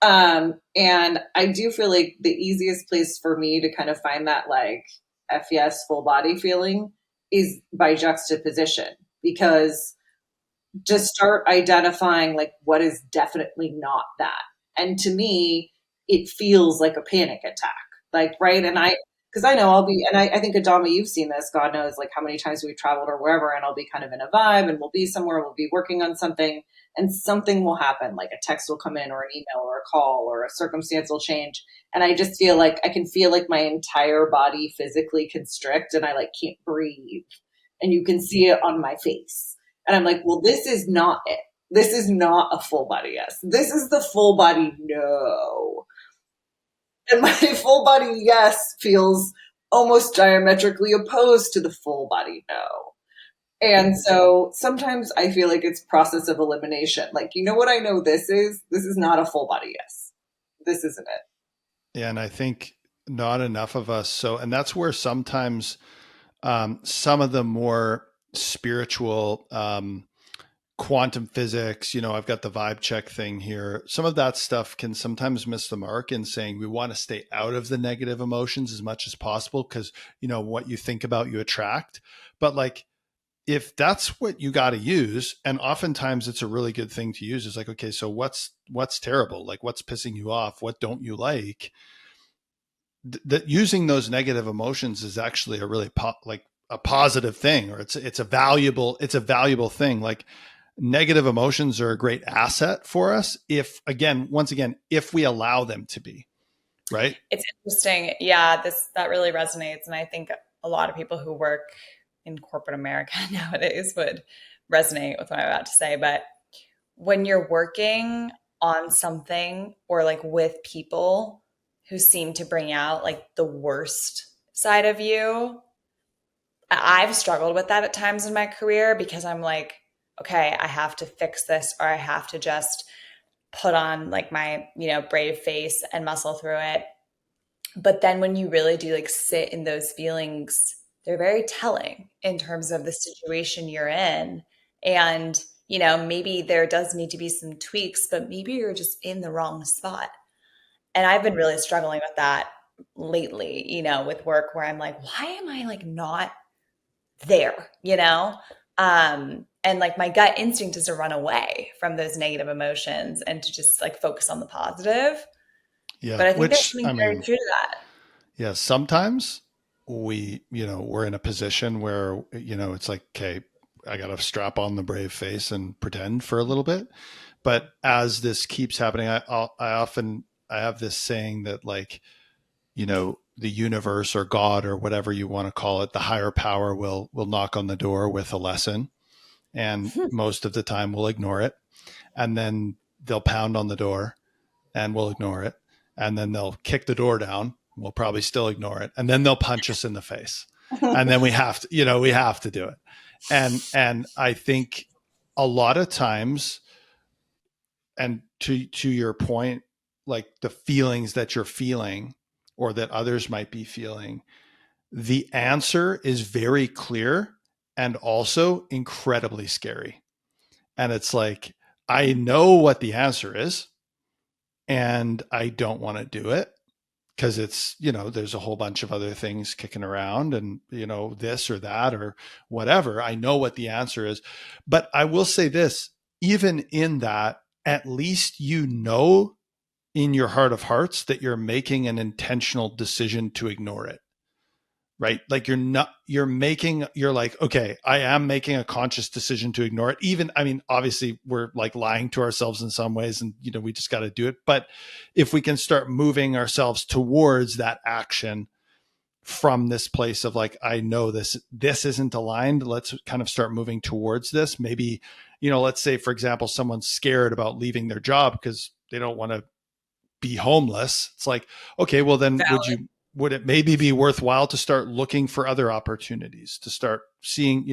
And I do feel like the easiest place for me to kind of find that like F yes, full body feeling is by juxtaposition, because just start identifying like what is definitely not that. And to me, it feels like a panic attack. Like, right. And because I know I'll be, and I think Adama, you've seen this, God knows like how many times we've traveled or wherever, and I'll be kind of in a vibe and we'll be somewhere, we'll be working on something, and something will happen, like a text will come in or an email or a call or a circumstance will change. And I just feel like I can feel like my entire body physically constrict and I like can't breathe. And you can see it on my face. And I'm like, well, this is not it. This is not a full body yes. This is the full body no. And my full body yes feels almost diametrically opposed to the full body no. And so sometimes I feel like it's process of elimination. Like, you know what I know this is? This is not a full body yes. This isn't it. Yeah, and I think not enough of us. So, and that's where sometimes some of the more spiritual quantum physics, I've got the vibe check thing here. Some of that stuff can sometimes miss the mark in saying we want to stay out of the negative emotions as much as possible because, what you think about, you attract. But like, if that's what you got to use, and oftentimes it's a really good thing to use, is like, okay, so what's terrible? Like, what's pissing you off? What don't you like? That using those negative emotions is actually a really like a positive thing, or it's a valuable thing. Like, negative emotions are a great asset for us if we allow them to be, right? It's interesting. Yeah, that really resonates. And I think a lot of people who work in corporate America nowadays would resonate with what I'm about to say. But when you're working on something or like with people who seem to bring out like the worst side of you, I've struggled with that at times in my career because I'm like, okay, I have to fix this, or I have to just put on like my, brave face and muscle through it. But then when you really do like sit in those feelings, they're very telling in terms of the situation you're in. And, maybe there does need to be some tweaks, but maybe you're just in the wrong spot. And I've been really struggling with that lately, with work, where I'm like, why am I like not there, and like my gut instinct is to run away from those negative emotions and to just like focus on the positive. Yeah. But I think there's something very true to that. Yeah. Sometimes we're in a position where, it's like, okay, I got to strap on the brave face and pretend for a little bit. But as this keeps happening, I have this saying that like, the universe or God or whatever you want to call it, the higher power will knock on the door with a lesson. And most of the time we'll ignore it. And then they'll pound on the door and we'll ignore it. And then they'll kick the door down. We'll probably still ignore it. And then they'll punch us in the face. And then we have to do it. And I think a lot of times, and to your point, like the feelings that you're feeling or that others might be feeling, the answer is very clear and also incredibly scary. And it's like, I know what the answer is and I don't want to do it because it's, there's a whole bunch of other things kicking around and, this or that or whatever. I know what the answer is. But I will say this, even in that, at least in your heart of hearts that you're making an intentional decision to ignore it. right? Like you're like, okay, I am making a conscious decision to ignore it. Even, I mean, obviously we're like lying to ourselves in some ways and, we just got to do it. But if we can start moving ourselves towards that action from this place of like, I know this isn't aligned. Let's kind of start moving towards this. Maybe, let's say, for example, someone's scared about leaving their job because they don't want to be homeless. It's like, okay, well then Valid. would it maybe be worthwhile to start looking for other opportunities, to start seeing,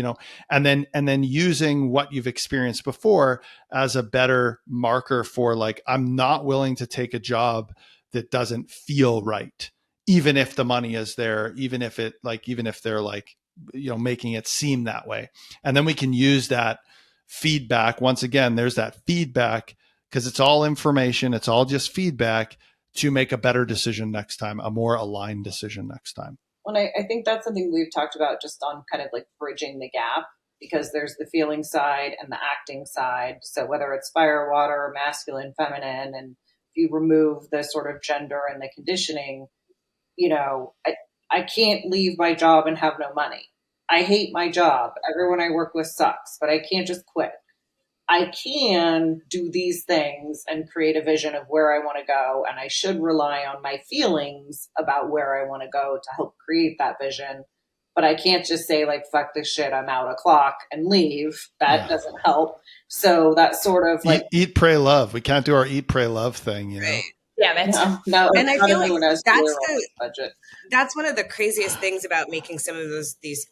and then using what you've experienced before as a better marker for like, I'm not willing to take a job that doesn't feel right, even if the money is there, even if they're like, making it seem that way. And then we can use that feedback. Once again, there's that feedback, because it's all information. It's all just feedback to make a better decision next time, a more aligned decision next time. Well, I think that's something we've talked about just on kind of like bridging the gap, because there's the feeling side and the acting side. So whether it's fire, water, masculine, feminine, and if you remove the sort of gender and the conditioning, I can't leave my job and have no money. I hate my job. Everyone I work with sucks, but I can't just quit. I can do these things and create a vision of where I want to go. And I should rely on my feelings about where I want to go to help create that vision. But I can't just say like, fuck this shit, I'm out of clock and leave. That doesn't help. So that's sort of like eat, pray, love. We can't do our eat, pray, love thing, Right. Damn it. No, and I feel like budget. That's one of the craziest things about making some of these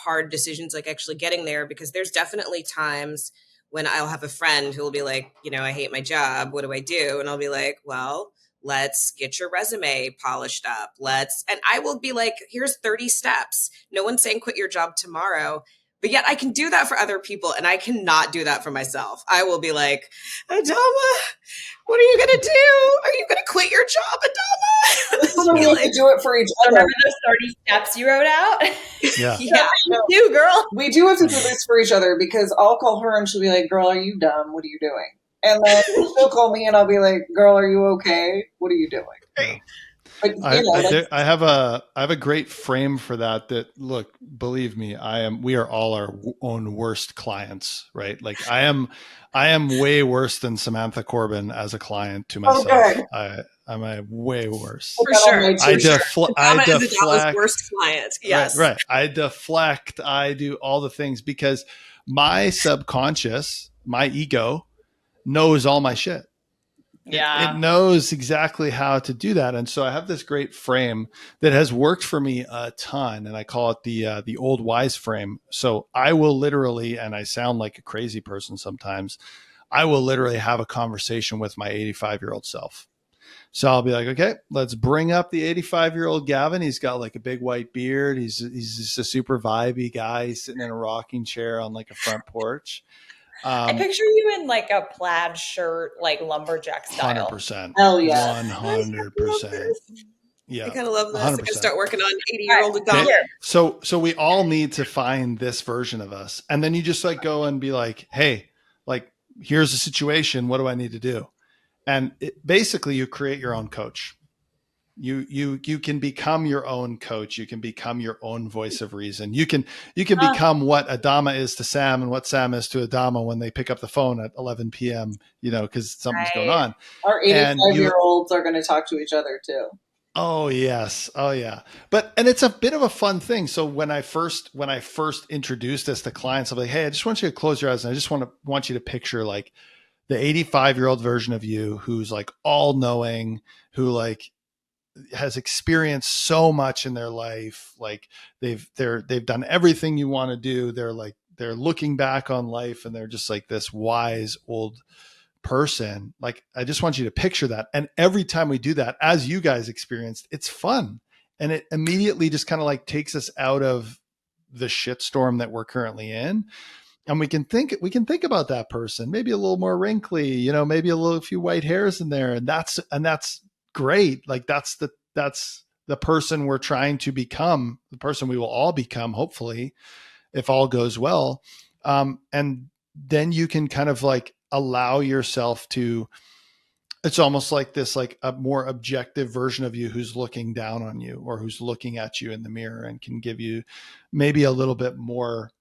hard decisions, like actually getting there, because there's definitely times when I'll have a friend who will be like, I hate my job. What do I do? And I'll be like, well, let's get your resume polished up. And I will be like, here's 30 steps. No one's saying quit your job tomorrow. But yet I can do that for other people, and I cannot do that for myself. I will be like, Adama, what are you going to do? Are you going to quit your job, Adama? So we like, do it for each other. Remember those 30 steps you wrote out? Yeah. You do, girl. We do have to do this for each other, because I'll call her and she'll be like, girl, are you dumb? What are you doing? And then she'll call me and I'll be like, girl, are you okay? What are you doing? Yeah. But, I have a great frame for that. Look, believe me, we are all our own worst clients, right? Like I am way worse than Samantha Corbin as a client to myself. Okay. I'm way worse. For sure. I deflect. Worst client. Yes. Right. I deflect. I do all the things because my subconscious, my ego, knows all my shit. Yeah. It knows exactly how to do that. And so I have this great frame that has worked for me a ton. And I call it the old wise frame. So I will literally, and I sound like a crazy person sometimes, I will literally have a conversation with my 85-year-old self. So I'll be like, okay, let's bring up the 85-year-old Gavin. He's got like a big white beard. He's just a super vibey guy. He's sitting in a rocking chair on like a front porch. I picture you in like a plaid shirt, like lumberjack style. 100%. Hell yeah. 100%. Yeah. I kind of love this. 100%. I can start working on 80-year-old Adama. Okay. So we all need to find this version of us. And then you just like go and be like, hey, like, here's the situation. What do I need to do? And basically you create your own coach. You can become your own coach. You can become your own voice of reason. You can become what Adama is to Sam and what Sam is to Adama when they pick up the phone at 11 p.m., because something's going on. Our 85-year-olds are going to talk to each other too. Oh yes. Oh yeah. And it's a bit of a fun thing. So when I first introduced this to clients, I'm like, hey, I just want you to close your eyes and I just want you to picture like the 85-year-old version of you who's like all knowing, who like has experienced so much in their life. Like they've done everything you want to do. They're looking back on life and they're just like this wise old person. Like, I just want you to picture that. And every time we do that, as you guys experienced, it's fun. And it immediately just kind of like takes us out of the shitstorm that we're currently in. And we can think about that person, maybe a little more wrinkly, maybe a few white hairs in there. And that's great. Like that's the person we're trying to become, the person we will all become, hopefully, if all goes well. And then you can kind of like allow yourself to It's almost like this, like a more objective version of you who's looking down on you or who's looking at you in the mirror and can give you maybe a little bit more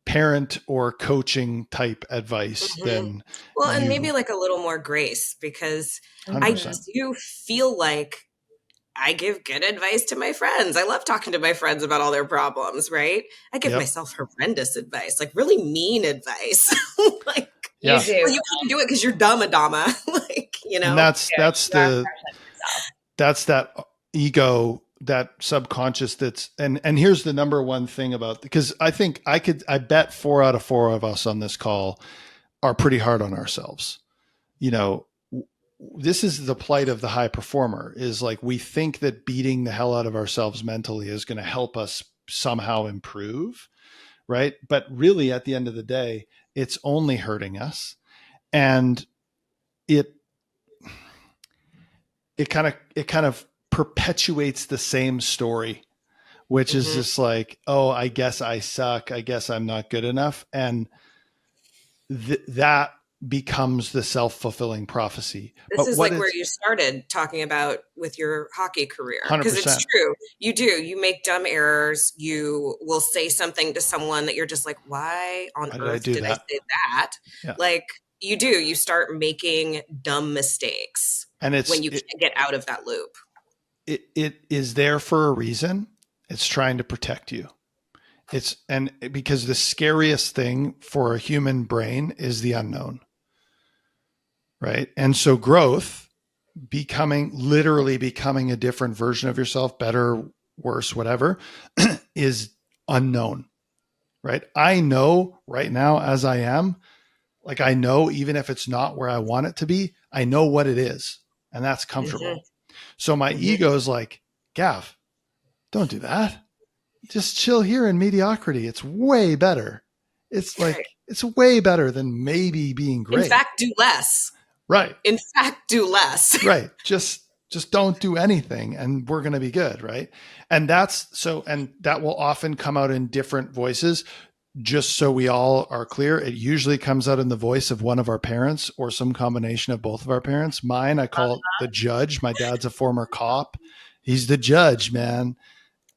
parent or coaching type advice than and maybe like a little more grace, because 100%. I do feel like I give good advice to my friends. I love talking to my friends about all their problems, right? I give myself horrendous advice, like really mean advice. Like, you do. Well, you couldn't do it because you're dumb, Adama. Like, And that's that ego, that subconscious and here's the number one thing about, because I bet 4 out of 4 of us on this call are pretty hard on ourselves. This is the plight of the high performer, is like, we think that beating the hell out of ourselves mentally is going to help us somehow improve. Right. But really at the end of the day, it's only hurting us. And it kind of perpetuates the same story, which is just like, oh, I guess I suck. I guess I'm not good enough. And that becomes the self-fulfilling prophecy. This is like where you started talking about with your hockey career. 100%. Because it's true. You make dumb errors. You will say something to someone that you're just like, why on earth did I say that? Yeah. Like, you start making dumb mistakes. And when you can't get out of that loop. It is there for a reason. It's trying to protect you. Because the scariest thing for a human brain is the unknown. Right. And so growth, literally becoming a different version of yourself, better, worse, whatever, is unknown. Right. I know right now, as I am, like, I know, even if it's not where I want it to be, I know what it is. And that's comfortable. So my ego is like, Gav, don't do that. Just chill here in mediocrity. It's way better. It's like, it's way better than maybe being great. In fact, do less. Right. In fact, do less. Right. Just don't do anything and we're going to be good. Right. And that will often come out in different voices. Just so we all are clear, it usually comes out in the voice of one of our parents or some combination of both of our parents. Mine, I call it the judge. My dad's a former cop. He's the judge, man.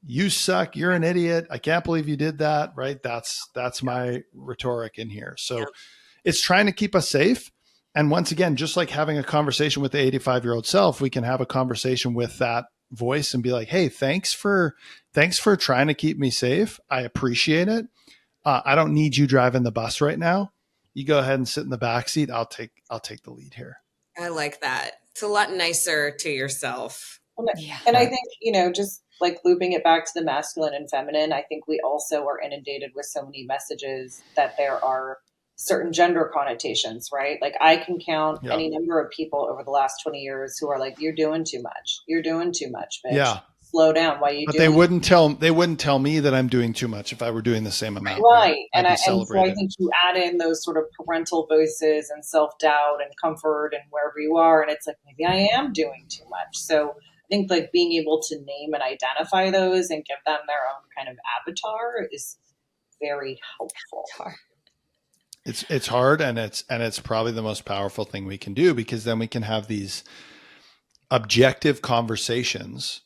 You suck. You're an idiot. I can't believe you did that. Right. That's my rhetoric in here. So it's trying to keep us safe. And once again, just like having a conversation with the 85-year-old self, we can have a conversation with that voice and be like, hey, thanks for trying to keep me safe. I appreciate it. I don't need you driving the bus right now. You go ahead and sit in the back seat. I'll take the lead here. I like that. It's a lot nicer to yourself. And I think, just like looping it back to the masculine and feminine, I think we also are inundated with so many messages that there are certain gender connotations, right? Like, I can count any number of people over the last 20 years who are like, you're doing too much. You're doing too much, bitch. Yeah. Slow down. Why you but doing they wouldn't tell me that I'm doing too much if I were doing the same amount. Right. And so I think you add in those sort of parental voices and self-doubt and comfort and wherever you are. And it's like, maybe I am doing too much. So I think like being able to name and identify those and give them their own kind of avatar is very helpful. It's hard, and it's probably the most powerful thing we can do, because then we can have these objective conversations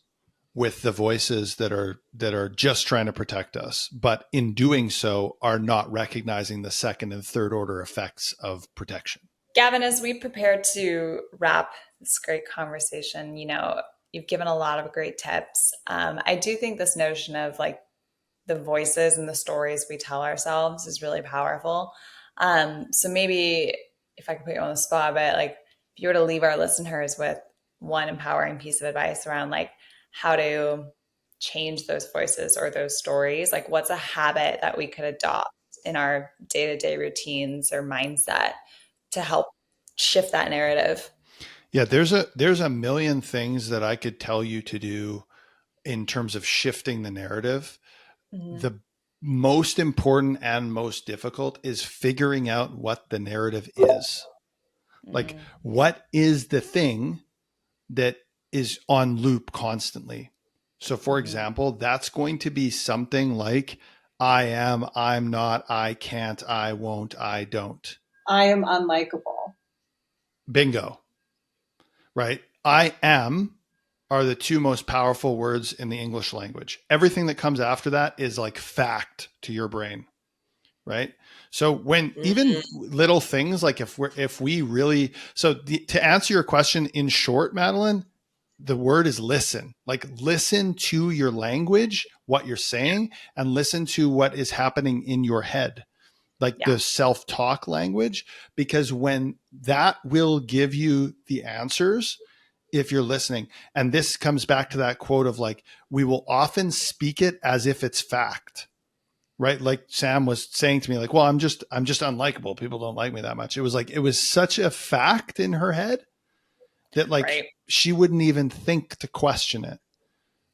with the voices that are just trying to protect us, but in doing so are not recognizing the second and third order effects of protection. Gavin, as we prepare to wrap this great conversation, you've given a lot of great tips. I do think this notion of like the voices and the stories we tell ourselves is really powerful. So maybe if I could put you on the spot, but like if you were to leave our listeners with one empowering piece of advice around like how to change those voices or those stories, like what's a habit that we could adopt in our day-to-day routines or mindset to help shift that narrative? Yeah, there's a million things that I could tell you to do in terms of shifting the narrative. Mm-hmm. The most important and most difficult is figuring out what the narrative is. Mm-hmm. Like, what is the thing that is on loop constantly? So for example, that's going to be something like, I am, I'm not, I can't, I won't, I don't. I am unlikable. Bingo. Right? I am are the two most powerful words in the English language. Everything that comes after that is like fact to your brain. Right. So when even little things like if we really, to answer your question in short, Madeline, the word is listen. Like listen to your language, what you're saying, and listen to what is happening in your head, like the self-talk language, because when that will give you the answers if you're listening. And this comes back to that quote of like, we will often speak it as if it's fact. Right. Like Sam was saying to me, like, well, I'm just unlikable. People don't like me that much. It was like, it was such a fact in her head that like she wouldn't even think to question it.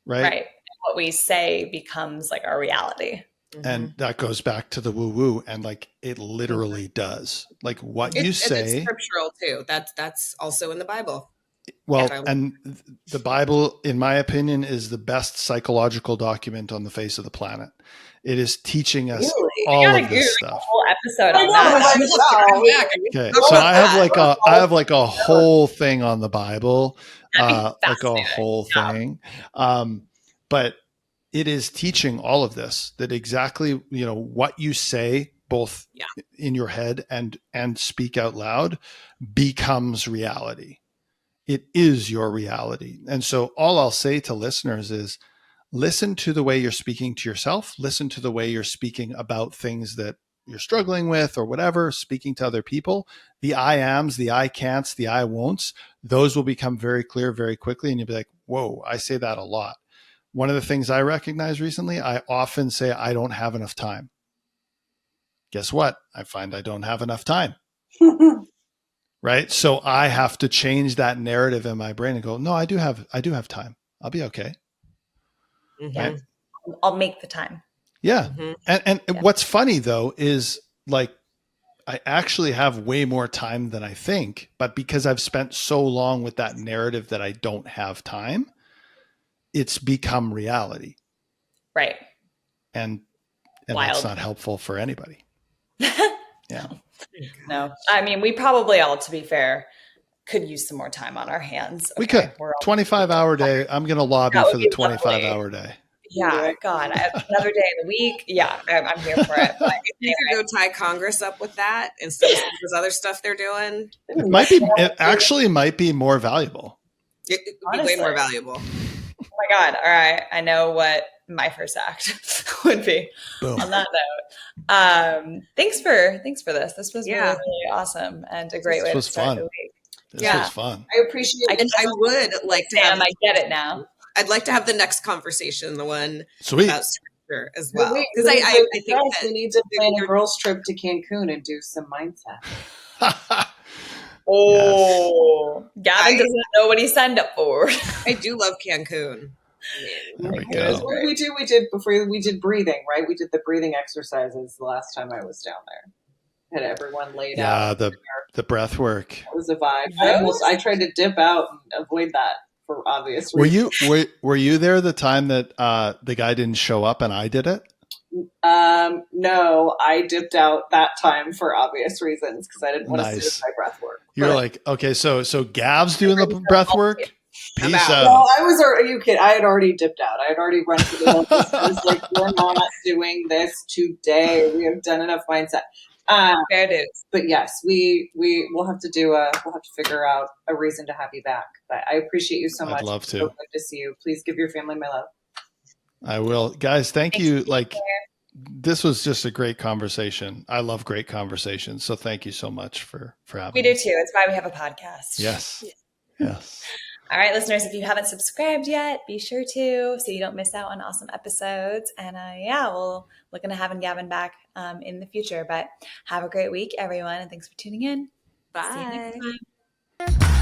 Right. Right. What we say becomes like our reality. And that goes back to the woo woo. And like, it literally does. Like what you say. It's scriptural too. That's also in the Bible. Well, and the Bible, in my opinion, is the best psychological document on the face of the planet. It is teaching us all of this stuff. A whole episode on that. Okay, so I have like a whole thing on the Bible, like a whole thing. But it is teaching all of this, that exactly, what you say, both in your head and speak out loud, becomes reality. It is your reality. And so all I'll say to listeners is listen to the way you're speaking to yourself. Listen to the way you're speaking about things that you're struggling with or whatever, speaking to other people. The I ams, the I can'ts, the I won'ts, those will become very clear very quickly. And you'll be like, whoa, I say that a lot. One of the things I recognize recently, I often say, I don't have enough time. Guess what? I find I don't have enough time. Right. So I have to change that narrative in my brain and go, no, I do have time. I'll be okay. Right? I'll make the time. Yeah. And what's funny though, is like, I actually have way more time than I think, but because I've spent so long with that narrative that I don't have time, it's become reality. Right. And that's not helpful for anybody. Yeah. No, I mean, we probably all, to be fair, could use some more time on our hands. Okay. We could. 25-hour day. I'm going to lobby for the 25-hour day. Yeah. God, another day in the week. Yeah. I'm here for it. But you could go tie Congress up with that instead of this other stuff they're doing. It actually might be more valuable. It would be way more valuable. Oh my God. All right. I know what my first act would be. Boom. On that note. Thanks for this. This was really, really awesome and a great way to start the week. This was fun. I appreciate it. And I would like to have, I get it now. I'd like to have the next conversation, the one about scripture as well. Because I think that we need to plan a girls trip to Cancun and do some mindset. Gavin doesn't know what he signed up for. I do love Cancun. There we go. What did we do? We did breathing, right? We did the breathing exercises the last time I was down there. Had everyone laid out. Yeah, the breath work. It was a vibe. I tried to dip out and avoid that for obvious reasons. Were you there the time that the guy didn't show up and I did it? No, I dipped out that time for obvious reasons because I didn't want to sit my breath work. You're like, okay, so Gav's doing the breath work. Peace out. No, are you kidding? I had already dipped out. I had already run to the office. I was like, we're not doing this today. We have done enough mindset. Fair dues. But yes, we will have to figure out a reason to have you back. But I appreciate you so much. I'd love to. So good to see you. Please give your family my love. I will. Guys, thank you. This was just a great conversation. I love great conversations. So thank you so much for having me. We do too. It's why we have a podcast. Yes. All right, listeners, if you haven't subscribed yet, be sure to so you don't miss out on awesome episodes. And we'll looking to having Gavin back in the future. But have a great week, everyone. And thanks for tuning in. Bye. See you next time.